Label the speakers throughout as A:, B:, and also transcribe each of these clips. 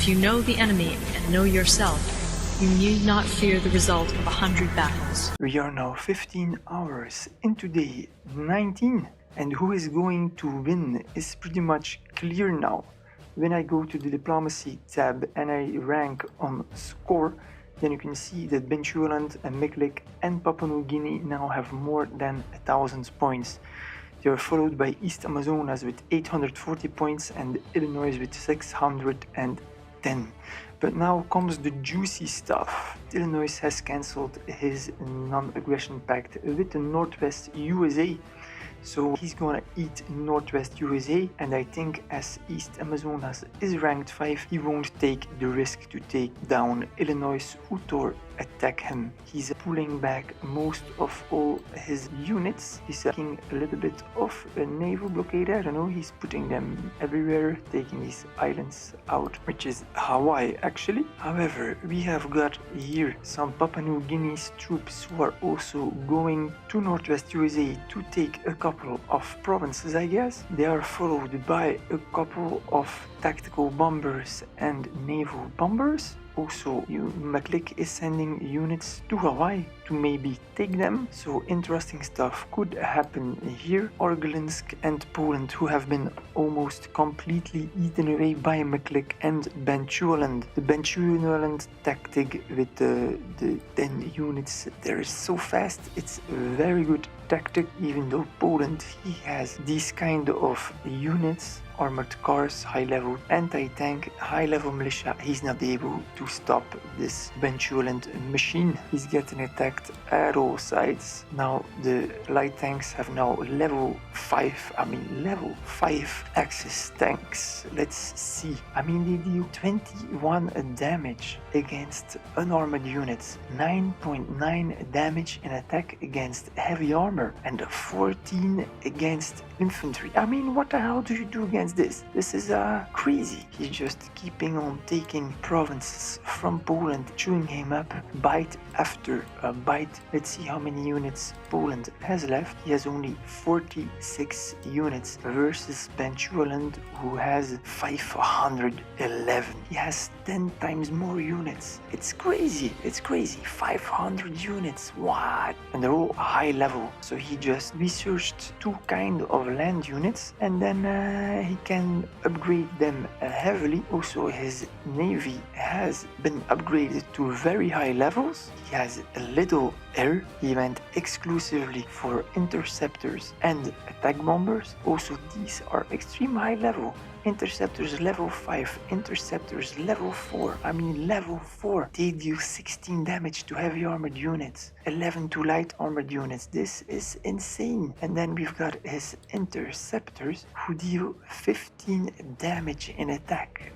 A: If you know the enemy and know yourself, you need not fear the result of 100 battles.
B: We are now 15 hours into day 19, and who is going to win is pretty much clear now. When I go to the diplomacy tab and I rank on score, then you can see that Bechuanaland and Meklik and Papua New Guinea now have more than 1,000 points. They are followed by East Amazonas with 840 points and Illinois with 610. But now comes the juicy stuff. Illinois has cancelled his non-aggression pact with the Northwest USA. So he's gonna eat Northwest USA, and I think as East Amazonas is ranked 5, he won't take the risk to take down Illinois Utor attack him. He's pulling back most of all his units. He's taking a little bit of a naval blockade, I don't know, he's putting them everywhere, taking these islands out, which is Hawaii actually. However, we have got here some Papua New Guinea's troops who are also going to Northwest USA to take a couple of provinces, I guess. They are followed by a couple of tactical bombers and naval bombers. Also, Meklik is sending units to Hawaii to maybe take them, so interesting stuff could happen here. Orgelinsk and Poland, who have been almost completely eaten away by Meklik and Bechuanaland. The Bechuanaland tactic with the 10 units there is so fast, it's a very good tactic, even though Poland, he has these kind of units, armored cars, high-level anti-tank, high-level militia. He's not able to stop this Bechuanaland machine. He's getting attacked at all sides. Now the light tanks have now level 5 Axis tanks. Let's see. They deal 21 damage against unarmored units, 9.9 damage in attack against heavy armor, and 14 against infantry. What the hell do you do against this? This is crazy. He's just keeping on taking provinces from Poland, chewing him up bite after bite. Let's see how many units Poland has left. He has only 46 units versus Bechuanaland, who has 511. He has 10 times more units. It's crazy. 500 units. What? And they're all high level. So he just researched 2 kind of land units, and then he can upgrade them heavily. Also, his navy has been upgraded to very high levels. He has a little air. He went exclusively for interceptors and attack bombers. Also, these are extreme high level. Interceptors level 5, interceptors level 4. Level 4. They deal 16 damage to heavy armored units, 11 to light armored units. This is insane. And then we've got his interceptors, who deal 15 damage in attack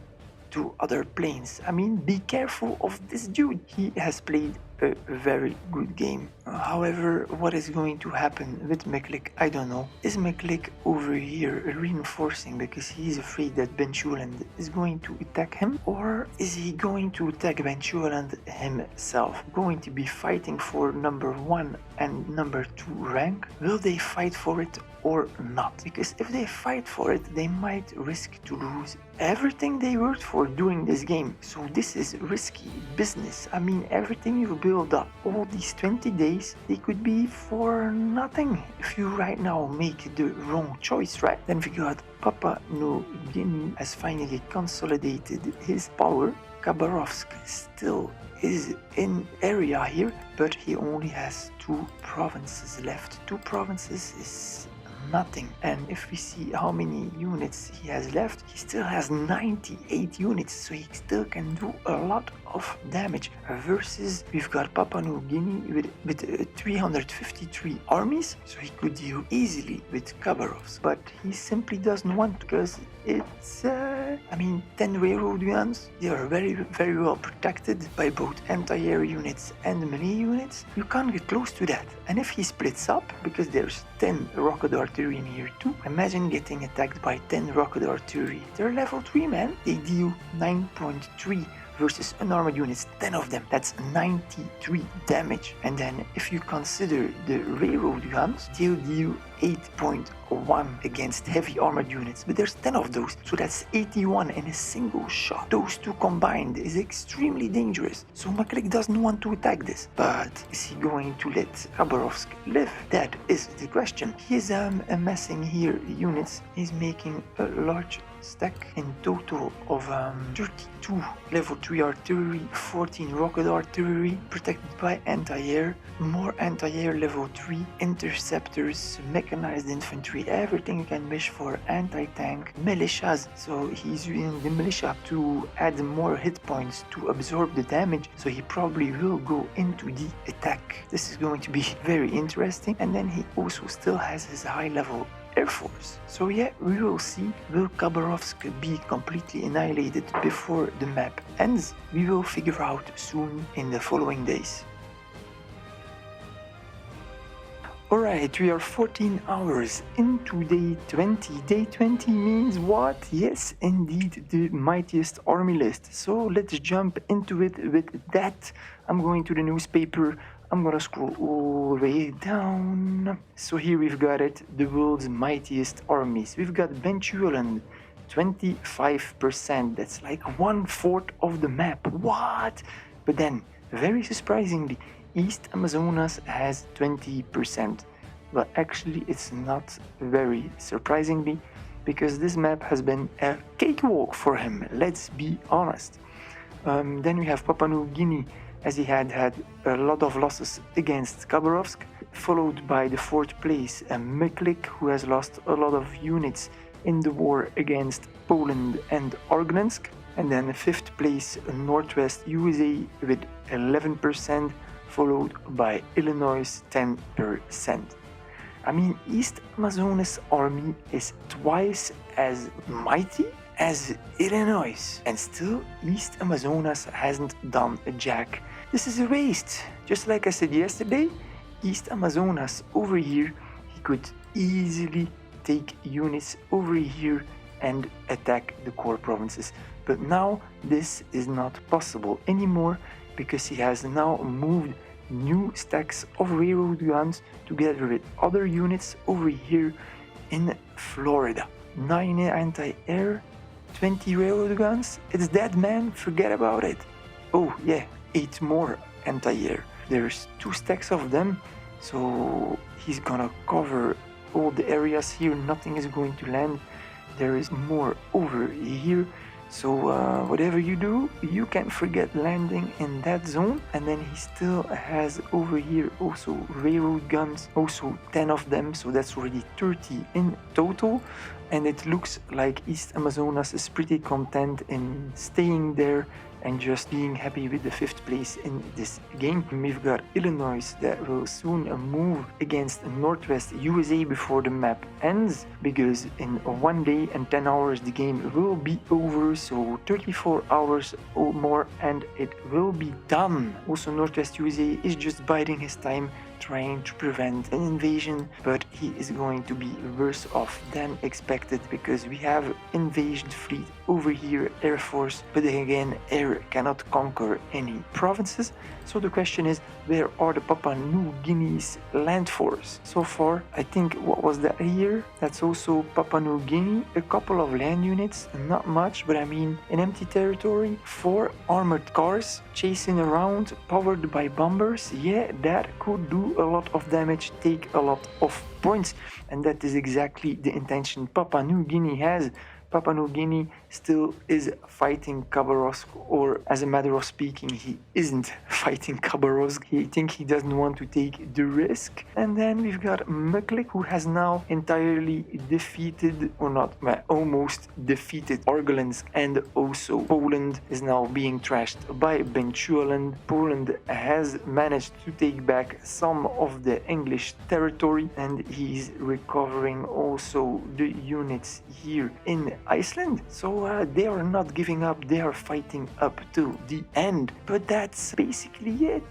B: to other planes. Be careful of this dude. He has played a very good game. However, what is going to happen with Meklik, I don't know. Is Meklik over here reinforcing because he's afraid that Bechuanaland is going to attack him? Or is he going to attack Bechuanaland himself? Going to be fighting for number 1 and number 2 rank? Will they fight for it or not? Because if they fight for it, they might risk to lose everything they worked for during this game. So this is risky business. Everything you build up, all these 20 days, they could be for nothing if you right now make the wrong choice, right? Then we got Papua New Guinea has finally consolidated his power. Khabarovsk still is in area here, but he only has 2 provinces left. 2 provinces is nothing. And if we see how many units he has left, he still has 98 units, so he still can do a lot of damage. Versus we've got Papua New Guinea with 353 armies, so he could deal easily with Khabarovsk, but he simply doesn't want to, because it's 10 railroad guns. They are very, very well protected by both anti-air units and melee units. You can't get close to that. And if he splits up, because there's 10 rocket artillery in here too, imagine getting attacked by 10 rocket artillery. They're level 3, man. They deal 9.3 versus unarmored units, 10 of them. That's 93 damage. And then if you consider the railroad guns, they'll deal 8.1 against heavy armored units, but there's 10 of those, so that's 81 in a single shot. Those two combined is extremely dangerous, so Meklik doesn't want to attack this. But is he going to let Khabarovsk live? That is the question. He is amassing here units. He's making a large stack in total of 32 level 3 artillery, 14 rocket artillery protected by anti-air, more anti-air level 3, interceptors, mechanized infantry, everything you can wish for, anti-tank, militias. So he's using the militia to add more hit points to absorb the damage, so he probably will go into the attack. This is going to be very interesting. And then he also still has his high level Air Force. So yeah, we will see. Will Khabarovsk be completely annihilated before the map ends? We will figure out soon in the following days. Alright, we are 14 hours into day 20. Day 20 means what? Yes, indeed, the mightiest army list. So let's jump into it with that. I'm going to the newspaper. I'm gonna scroll all the way down. So here we've got it, the world's mightiest armies. We've got Benchuoland, 25%. That's like 1/4 of the map. What? But then, very surprisingly, East Amazonas has 20%. But actually, it's not very surprisingly, because this map has been a cakewalk for him. Let's be honest. Then we have Papua New Guinea, as he had a lot of losses against Khabarovsk, followed by the 4th place Meklik, who has lost a lot of units in the war against Poland and Argninsk, and then 5th place Northwest USA with 11%, followed by Illinois 10%. I mean, East Amazonas army is twice as mighty as Illinois, and still East Amazonas hasn't done a jack. This is a waste. Just like I said yesterday, East Amazonas over here, he could easily take units over here and attack the core provinces. But now this is not possible anymore, because he has now moved new stacks of railroad guns together with other units over here in Florida. 9 anti-air, 20 railroad guns. It's dead, man. Forget about it. Oh yeah, 8 more anti-air. There's 2 stacks of them, so he's gonna cover all the areas here. Nothing is going to land. There is more over here. So whatever you do, you can forget landing in that zone. And then he still has over here also railroad guns, also 10 of them, so that's already 30 in total. And it looks like East Amazonas is pretty content in staying there and just being happy with the 5th place in this game. We've got Illinois that will soon move against Northwest USA before the map ends, because in 1 day and 10 hours the game will be over, so 34 hours or more and it will be done. Also, Northwest USA is just biding his time, trying to prevent an invasion, but he is going to be worse off than expected, because we have invasion fleet over here, Air Force, but then again, air cannot conquer any provinces. So the question is, where are the Papua New Guinea's land force? So far, I think, what was that here? That's also Papua New Guinea, a couple of land units, not much, but I mean, an empty territory, 4 armored cars chasing around, powered by bombers. Yeah, that could do a lot of damage, take a lot of points, and that is exactly the intention Papua New Guinea has. Papua New Guinea still is fighting Khabarovsk, or as a matter of speaking, he isn't fighting Khabarovsk. He thinks he doesn't want to take the risk. And then we've got Meklik, who has now entirely defeated, or not, but almost defeated Arglinsk, and also Poland is now being trashed by Benchuoland. Poland has managed to take back some of the English territory, and he's recovering also the units here in Iceland. So they are not giving up, they are fighting up to the end. But that's basically it.